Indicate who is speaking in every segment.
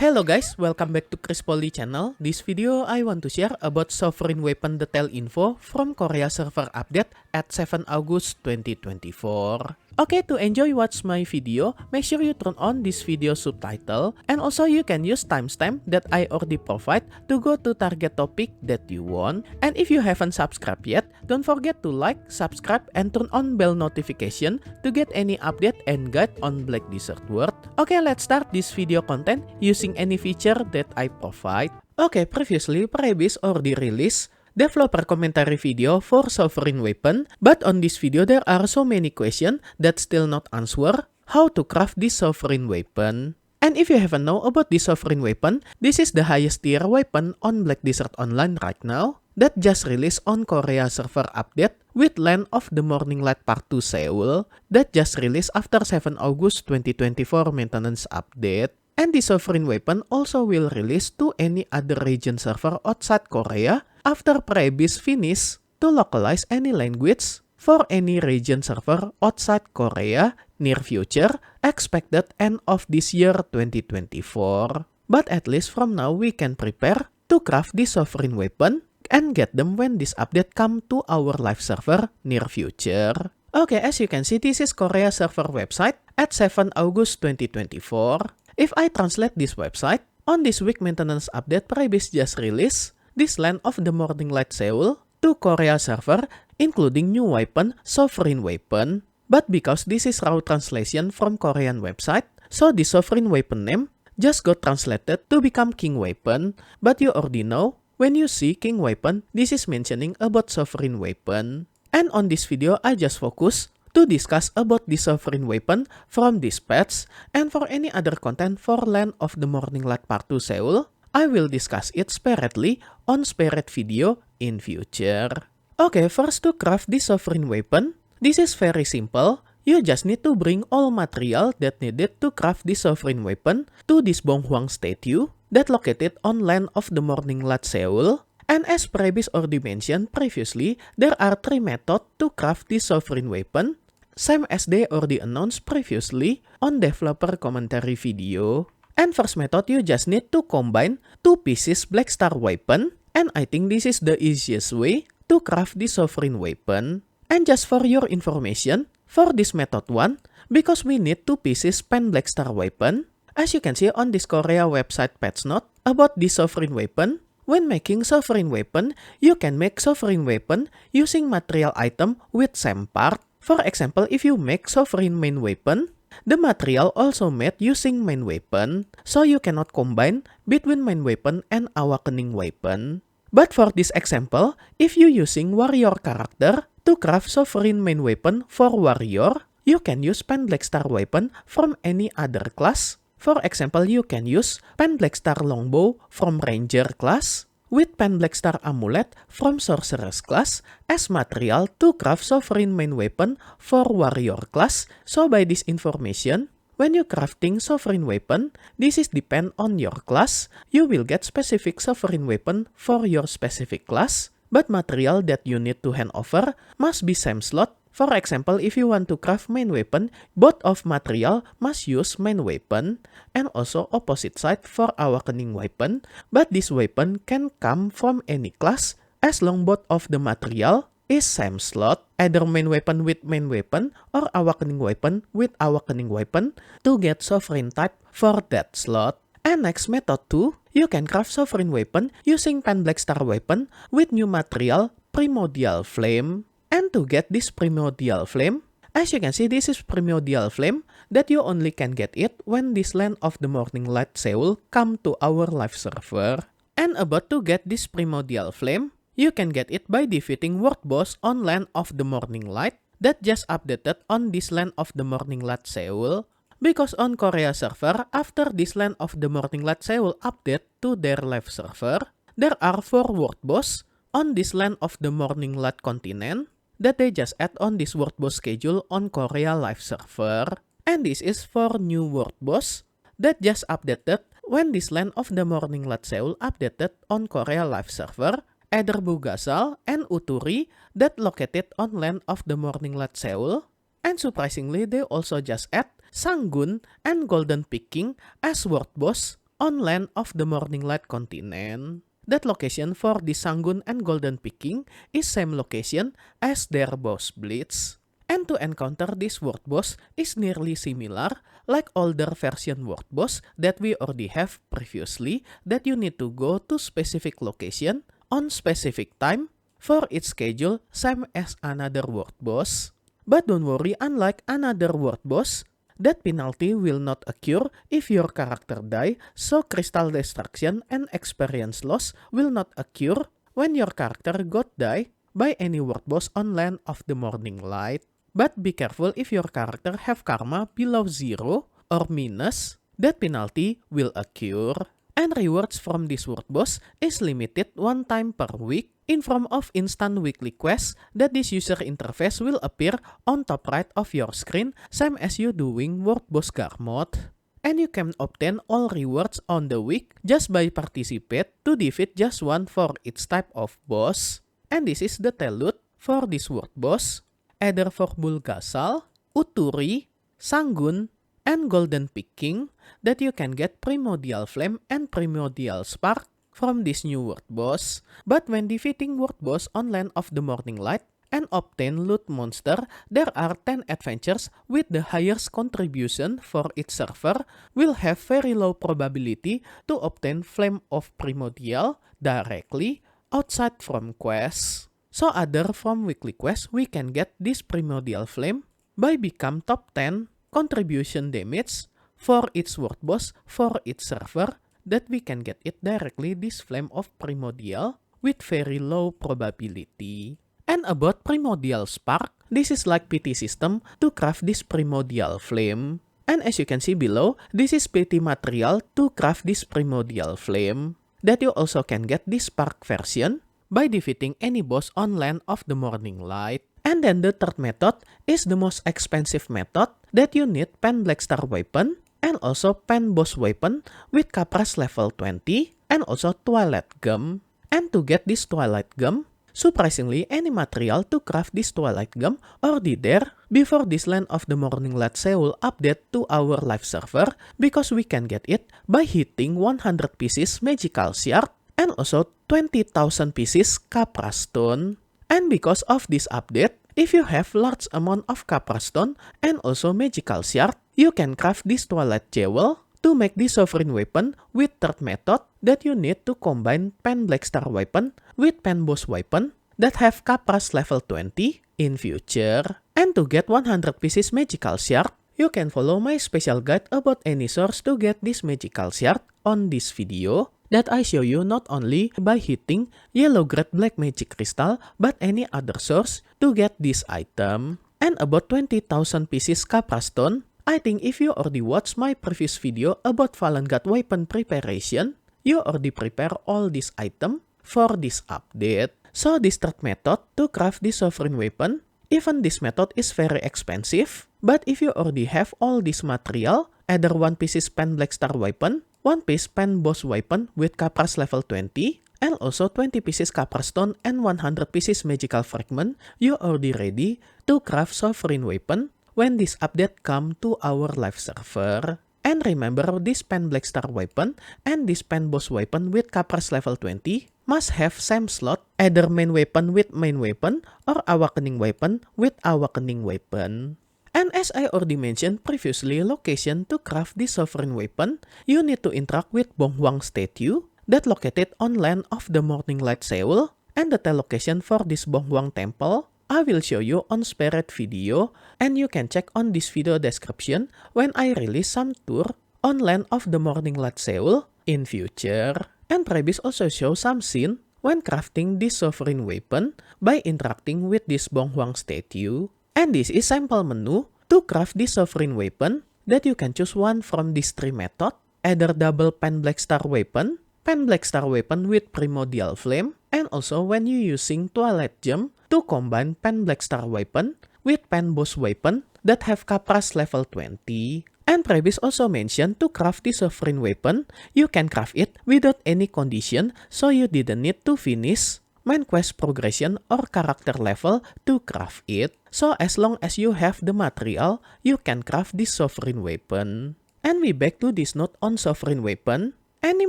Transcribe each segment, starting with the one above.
Speaker 1: Hello guys, welcome back to Chris Poly channel. This video I want to share about Sovereign Weapon detail info from Korea server update at 7 August 2024. Okay, to enjoy watch my video, make sure you turn on this video subtitle, and also you can use timestamp that I already provide to go to target topic that you want. And if you haven't subscribed yet, don't forget to like, subscribe, and turn on bell notification to get any update and guide on Black Desert World. Okay, let's start this video content using any feature that I provide. Okay, previously Prebis already released developer commentary video for Sovereign Weapon, but on this video there are so many questions that still not answered. How to craft this Sovereign Weapon? And if you haven't know about this Sovereign Weapon, this is the highest tier weapon on Black Desert Online right now that just released on Korea server update with Land of the Morning Light Part 2 Seoul that just released after 7 August 2024 maintenance update. And the Sovereign Weapon also will release to any other region server outside Korea after Prebis finish to localize any language for any region server outside Korea near future, expected end of this year 2024. But at least from now we can prepare to craft the Sovereign Weapon and get them when this update come to our live server near future. Okay, as you can see, this is Korea server website at 7 August 2024. If I translate this website, on this week maintenance update, Prebis just released this Land of the Morning Light Seoul to Korea server, including new weapon, Sovereign Weapon. But because this is raw translation from Korean website, so the Sovereign Weapon name just got translated to become King Weapon. But you already know, when you see King Weapon, this is mentioning about Sovereign Weapon. And on this video, I just focus to discuss about the Sovereign Weapon from this patch, and for any other content for Land of the Morning Light Part 2 Seoul, I will discuss it separately on separate video in future. Okay, first to craft the Sovereign Weapon, this is very simple. You just need to bring all material that needed to craft the Sovereign Weapon to this Bonghwang statue that located on Land of the Morning Light Seoul. And as Prebis already mentioned previously, there are 3 methods to craft the Sovereign Weapon, same as they already announced previously on developer commentary video. And first method, you just need to combine 2 pieces Black Star weapon, and I think this is the easiest way to craft the Sovereign Weapon. And just for your information, for this method 1, because we need 2 pieces Pan Black Star weapon, as you can see on this Korea website patch note about the Sovereign Weapon, when making Sovereign Weapon, you can make Sovereign Weapon using material item with same part. For example, if you make Sovereign Main Weapon, the material also made using Main Weapon, so you cannot combine between Main Weapon and Awakening Weapon. But for this example, if you using Warrior character to craft Sovereign Main Weapon for Warrior, you can use Pan Black Star Weapon from any other class. For example, you can use Pan Black Star Longbow from Ranger class with Pan Black Star Amulet from Sorceress class as material to craft Sovereign Main Weapon for Warrior class. So by this information, when you crafting Sovereign Weapon, this is depend on your class. You will get specific Sovereign Weapon for your specific class, but material that you need to hand over must be same slot. For example, if you want to craft Main Weapon, both of material must use Main Weapon, and also opposite side for Awakening Weapon, but this weapon can come from any class as long both of the material is same slot, either Main Weapon with Main Weapon or Awakening Weapon with Awakening Weapon to get Sovereign type for that slot. And next method 2, you can craft Sovereign Weapon using Pan Black Star Weapon with new material Primordial Flame. And to get this Primordial Flame, as you can see, this is Primordial Flame that you only can get it when this Land of the Morning Light Seoul come to our live server. And about to get this Primordial Flame, you can get it by defeating World Boss on Land of the Morning Light that just updated on this Land of the Morning Light Seoul. Because on Korea server, after this Land of the Morning Light Seoul update to their live server, there are 4 World Boss on this Land of the Morning Light continent that they just add on this World Boss schedule on Korea live server. And this is for new World Boss that just updated when this Land of the Morning Light Seoul updated on Korea live server, either Bugasal and Uturi that located on Land of the Morning Light Seoul. And surprisingly, they also just add Sanggun and Golden Picking as World Boss on land of the Morning Light continent. That location for the Sangun and Golden Peking is same location as their boss Blitz. And to encounter this world boss is nearly similar like older version world boss that we already have previously, that you need to go to specific location on specific time for its schedule, same as another world boss. But don't worry, unlike another world boss, that penalty will not occur if your character die, so crystal destruction and experience loss will not occur when your character got die by any world boss on land of the Morning Light. But be careful if your character have karma below 0 or minus, that penalty will occur. And rewards from this world boss is limited one time per week in form of instant weekly quests that this user interface will appear on top right of your screen, same as you doing world boss Garmod. And you can obtain all rewards on the week just by participate to defeat just one for each type of boss. And this is the tail loot for this world boss, either for Bulgasal, Uturi, Sangun, and Golden Peking, that you can get Primordial Flame and Primordial Spark from this new world boss. But when defeating world boss on land of the Morning Light and obtain loot monster, there are 10 adventures with the highest contribution for each server will have very low probability to obtain Flame of Primordial directly outside from quests. So other from weekly quests, we can get this Primordial Flame by become top 10 contribution damage for each world boss for each server, that we can get it directly this Flame of Primordial with very low probability. And about Primordial Spark, this is like PT system to craft this Primordial Flame. And as you can see below, this is PT material to craft this Primordial Flame, that you also can get this Spark version by defeating any boss on land of the Morning Light. And then the third method is the most expensive method, that you need Pen Black Star weapon and also Pen Boss weapon with Kapras level 20 and also Twilight Gum. And to get this Twilight Gum, surprisingly any material to craft this Twilight Gum already there before this Land of the Morning Light Seoul update to our live server, because we can get it by hitting 100 pieces Magical Shard and also 20,000 pieces Kapras Stone. And because of this update, if you have large amount of Kapras Stone and also Magical Shard, you can craft this Twilight Jewel to make this Sovereign weapon with third method, that you need to combine Pen Black Star weapon with Pen Boss weapon that have Kapras level 20 in future. And to get 100 pieces Magical Shard, you can follow my special guide about any source to get this Magical Shard on this video, that I show you not only by hitting Yellow Grade Black Magic Crystal, but any other source to get this item. And about 20,000 pieces Kapras Stone, I think if you already watched my previous video about Fallen God weapon preparation, you already prepare all this item for this update. So this third method to craft this Sovereign weapon, even this method is very expensive, but if you already have all this material, either 1 piece is Pen Black Star weapon, 1 piece Pen Boss weapon with Kapras level 20, and also 20 pieces Kapras Stone and 100 pieces Magical Fragment, you already ready to craft Sovereign weapon when this update come to our live server. And remember, this Pen Black Star weapon and this Pen Boss weapon with Kapras level 20 must have same slot, either main weapon with main weapon or Awakening weapon with Awakening weapon. And as I already mentioned previously, location to craft this Sovereign weapon, you need to interact with Bonghwang statue that located on land of the Morning Light Seoul, and the location for this Bonghwang temple I will show you on separate video, and you can check on this video description when I release some tour on land of the Morning Light Seoul in future. And Prebis also show some scene when crafting this Sovereign weapon by interacting with this Bonghwang statue. And this is sample menu to craft this Sovereign weapon, that you can choose one from these 3 methods, either double Pen Black Star weapon, Pen Black Star weapon with Primordial Flame, and also when you using Twilight Gem to combine Pen Black Star weapon with Pen Boss weapon that have Kapras level 20. And Prebis also mentioned to craft this Sovereign weapon, you can craft it without any condition, so you didn't need to finish main quest progression or character level to craft it. So as long as you have the material, you can craft this Sovereign weapon. And we back to this note on Sovereign weapon. any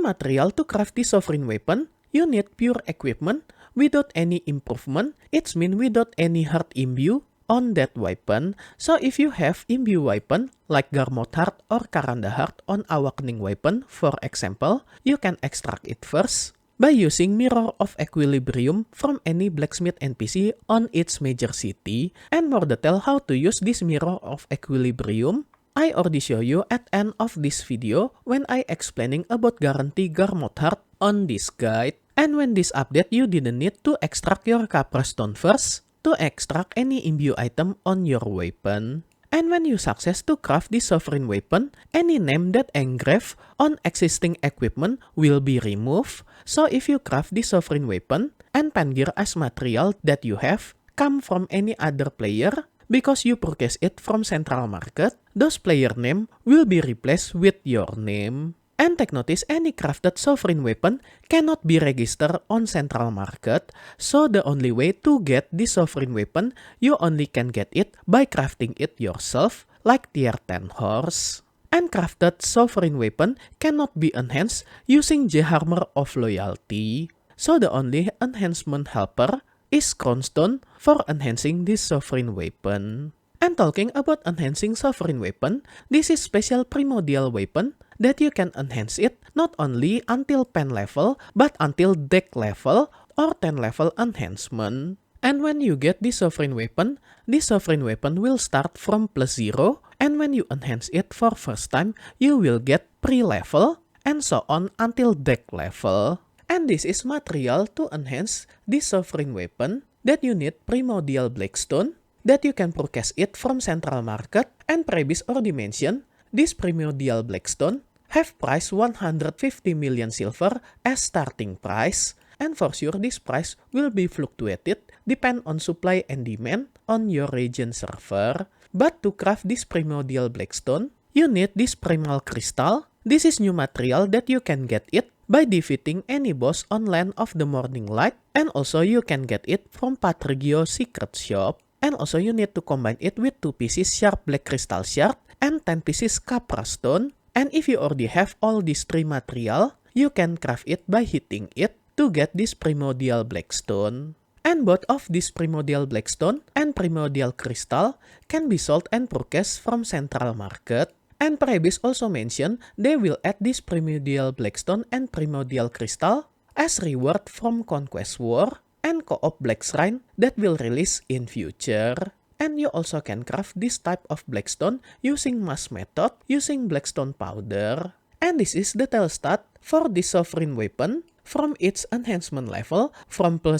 Speaker 1: material to craft this sovereign weapon, you need pure equipment without any improvement. It means without any hard imbue on that weapon. So if you have imbue weapon like Garmod Heart or Karanda Heart on Awakening weapon, for example, you can extract it first by using Mirror of Equilibrium from any blacksmith NPC on its major city. And more detail how to use this Mirror of Equilibrium, I already show you at end of this video when I explaining about guarantee Garmod Heart on this guide. And when this update, you didn't need to extract your Capra Stone first to extract any imbue item on your weapon. And when you success to craft this sovereign weapon, any name that engraved on existing equipment will be removed. So if you craft this sovereign weapon and pen gear as material that you have come from any other player, because you purchase it from central market, those player name will be replaced with your name. And take notice, any crafted sovereign weapon cannot be registered on central market. So the only way to get this sovereign weapon, you only can get it by crafting it yourself, like tier 10 horse. And crafted sovereign weapon cannot be enhanced using J-Hammer of Loyalty. So the only enhancement helper is Crownstone for enhancing this sovereign weapon. And talking about enhancing sovereign weapon, this is special primordial weapon that you can enhance it not only until pen level, but until deck level or 10 level enhancement. And when you get this sovereign weapon will start from +0, and when you enhance it for first time, you will get pre-level, and so on until deck level. And this is material to enhance this sovereign weapon that you need primordial blackstone, that you can purchase it from central market. And previous already mentioned, this primordial blackstone have price 150 million silver as starting price, and for sure this price will be fluctuated depend on supply and demand on your region server. But to craft this primordial blackstone, you need this primal crystal. This is new material that you can get it by defeating any boss on Land of the Morning Light, and also you can get it from Patrigio Secret Shop. And also you need to combine it with 2 pieces sharp black crystal shard and 10 pieces Capra Stone. And if you already have all these 3 material, you can craft it by hitting it to get this primordial blackstone. And both of this primordial blackstone and primordial crystal can be sold and purchased from central market. And previous also mentioned they will add this primordial blackstone and primordial crystal as reward from Conquest War and Co-op Black Shrine that will release in future. And you also can craft this type of blackstone using mass method using blackstone powder. And this is the tail stat for this sovereign weapon from its enhancement level from +0,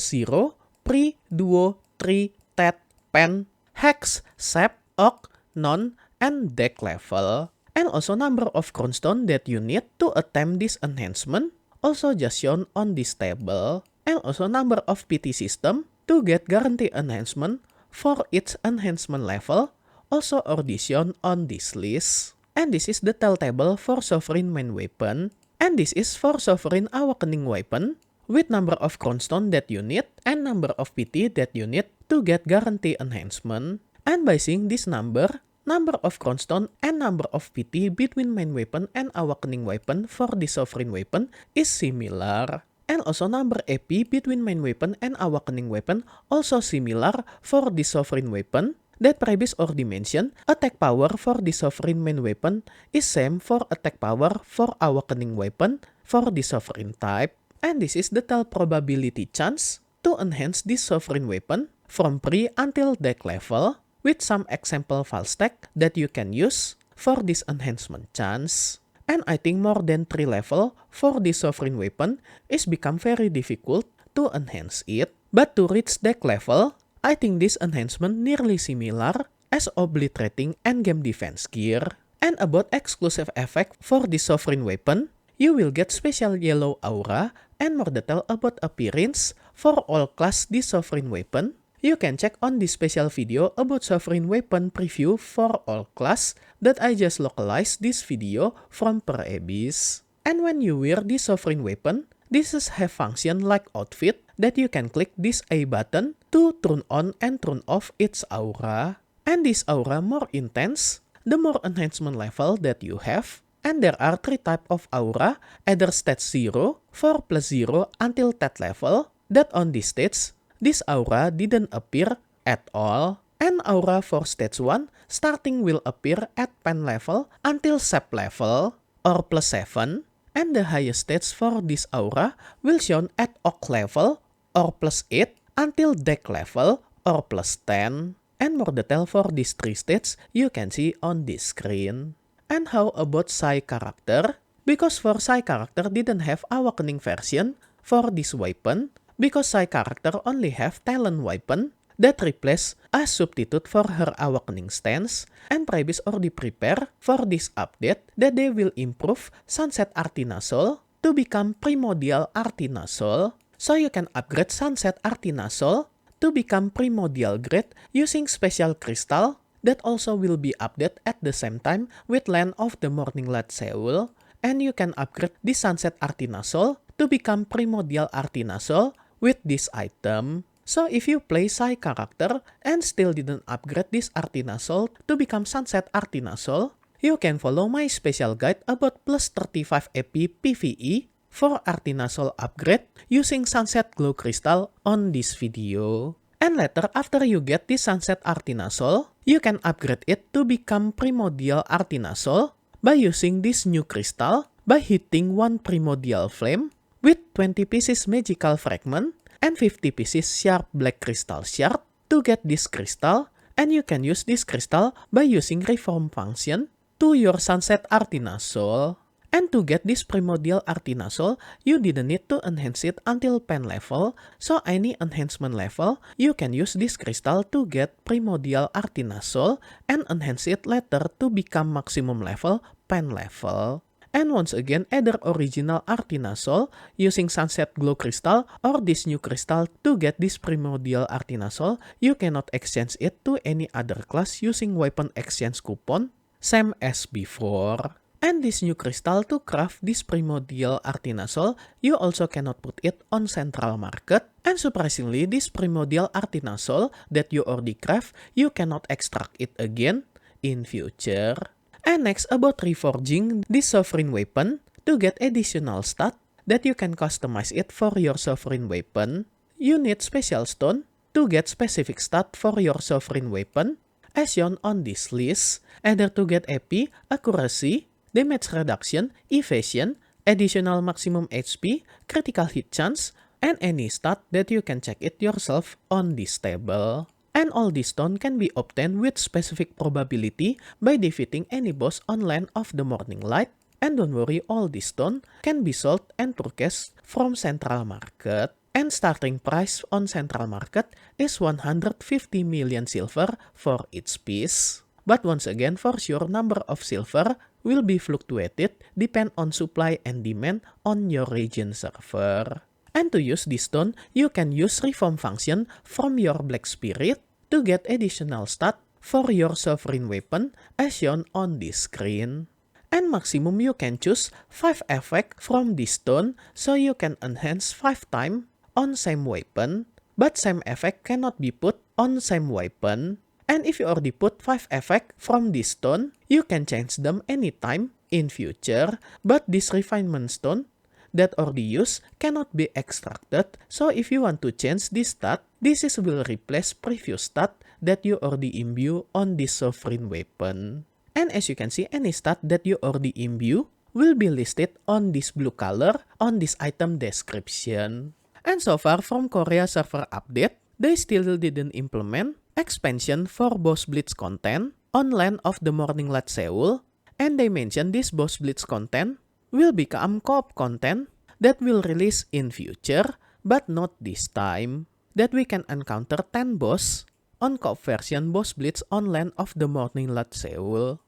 Speaker 1: pre, duo, 3, tet, pen, hex, sep, oak, non, and deck level. And also number of crownstone that you need to attempt this enhancement also just shown on this table. And also number of PT system to get guarantee enhancement for its enhancement level also already shown on this list. And this is the tail table for sovereign main weapon. And this is for sovereign awakening weapon with number of crownstone that you need and number of PT that you need to get guarantee enhancement. And by seeing this number of crownstone and number of PT between main weapon and awakening weapon for the sovereign weapon is similar. And also number AP between main weapon and awakening weapon also similar for the sovereign weapon. That previous already mentioned, attack power for the sovereign main weapon is same for attack power for awakening weapon for the sovereign type. And this is the tail probability chance to enhance this sovereign weapon from pre until deck level with some example file stack that you can use for this enhancement chance. And I think more than 3 level for this sovereign weapon is become very difficult to enhance it. But to reach deck level, I think this enhancement nearly similar as obliterating endgame defense gear. And about exclusive effect for this sovereign weapon, you will get special yellow aura and more detail about appearance for all class this sovereign weapon. You can check on this special video about sovereign weapon preview for all class that I just localized this video from Per Abyss. And when you wear this sovereign weapon, this is have function like outfit that you can click this A button to turn on and turn off its aura. And this aura more intense, the more enhancement level that you have. And there are 3 types of aura, either stage 0, 4 plus 0 until that level, that on this stage, this aura didn't appear at all. And aura for stage 1 starting will appear at pen level until sap level, or plus 7. And the highest stage for this aura will shown at oak level, or plus 8, until deck level, or plus 10. And more detail for these 3 stages you can see on this screen. And how about Psy character? Because for Psy character didn't have awakening version for this weapon, because Psy character only have talent weapon that replace a substitute for her awakening stance, and Prebis already prepare for this update that they will improve Sunset Artina Soul to become Primordial Artina Soul. So you can upgrade Sunset Artina Soul to become Primordial Grade using special crystal that also will be updated at the same time with Land of the Morning Light Seoul. And you can upgrade the Sunset Artina Soul to become Primordial Artina Soul with this item. So if you play Psy character and still didn't upgrade this Artina Soul to become Sunset Artina Soul, you can follow my special guide about plus 35 AP PvE for Artina Soul upgrade using Sunset Glow Crystal on this video. And later, after you get this Sunset Artina Soul, you can upgrade it to become Primordial Artina Soul by using this new crystal by hitting 1 Primordial Flame with 20 pieces Magical Fragment and 50 pieces Sharp Black Crystal Shard to get this crystal, and you can use this crystal by using Reform function to your Sunset Artina Soul. And to get this Primordial Artina Soul, you didn't need to enhance it until pen level, so any enhancement level, you can use this crystal to get Primordial Artina Soul and enhance it later to become maximum level pen level. And once again, either original Artina Soul using Sunset Glow Crystal or this new crystal to get this Primordial Artina Soul, you cannot exchange it to any other class using weapon exchange coupon, same as before. And this new crystal to craft this Primordial Artina Soul, you also cannot put it on Central Market. And surprisingly, this Primordial Artina Soul that you already craft, you cannot extract it again in future. And next, about reforging this Sovereign Weapon to get additional stat that you can customize it for your Sovereign Weapon. You need special stone to get specific stat for your Sovereign Weapon, as shown on this list, either to get AP, accuracy, damage reduction, evasion, additional maximum HP, critical hit chance, and any stat that you can check it yourself on this table. And all this stone can be obtained with specific probability by defeating any boss on Land of the Morning Light. And don't worry, all this stone can be sold and purchased from Central Market. And starting price on Central Market is 150 million silver for each piece. But once again, for sure, number of silver will be fluctuated depend on supply and demand on your region server. And to use this stone, you can use Reform function from your Black Spirit to get additional stat for your Sovereign Weapon as shown on this screen. And maximum you can choose 5 effect from this stone, so you can enhance 5 times on same weapon, but same effect cannot be put on same weapon. And if you already put 5 effect from this stone, you can change them anytime in future, but this refinement stone that already used cannot be extracted, so if you want to change this stat, this will replace previous stat that you already imbue on this Sovereign Weapon. And as you can see, any stat that you already imbue will be listed on this blue color on this item description. And so far from Korea server update, they still didn't implement expansion for Boss Blitz content on Land of the Morning Light Seoul, and they mentioned this Boss Blitz content will become co-op content that will release in future, but not this time, that we can encounter 10 boss on co-op version Boss Blitz on Land of the Morning Light Seoul.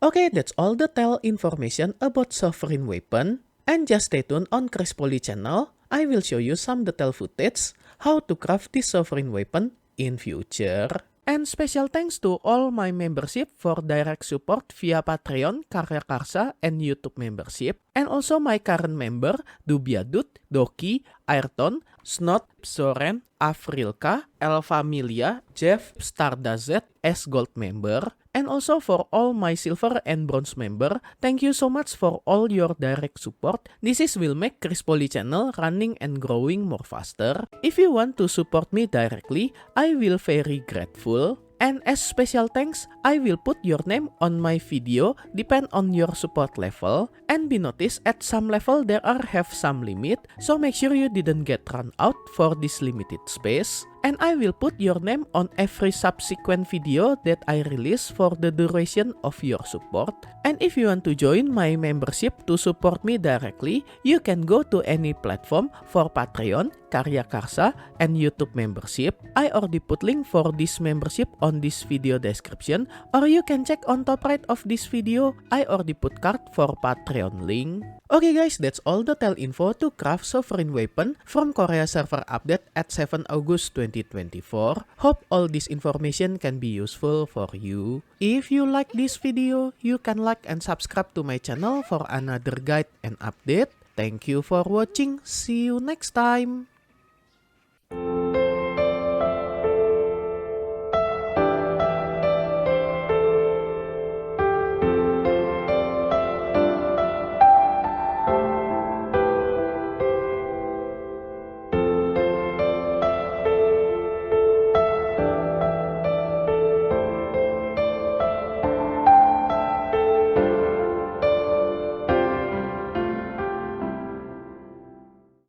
Speaker 1: Okay, that's all the tell information about Sovereign Weapon, and just stay tuned on Chris Poly channel. I will show you some detail footage how to craft this Sovereign Weapon in future. And special thanks to all my membership for direct support via Patreon, Karya Karsa, and YouTube membership. And also my current member, Dubiadut, Doki, Ayrton, Snot, Soren, Afrilka, Elfamilia, Jeff, Stardazet as Gold member. And also for all my silver and bronze member, thank you so much for all your direct support. This is will make Chris Poly channel running and growing more faster. If you want to support me directly, I will very grateful. And as special thanks, I will put your name on my video depend on your support level. And be noticed at some level there are have some limit, so make sure you didn't get run out for this limited space. And I will put your name on every subsequent video that I release for the duration of your support. And if you want to join my membership to support me directly, you can go to any platform for Patreon, Karya Karsa, and YouTube membership. I already put link for this membership on this video description, or you can check on top right of this video. I already put card for Patreon link. Okay guys, that's all the tell info to craft sovereign weapon from Korea server update at 7 August 2024. Hope all this information can be useful for you. If you like this video, you can like and subscribe to my channel for another guide and update. Thank you for watching. See you next time.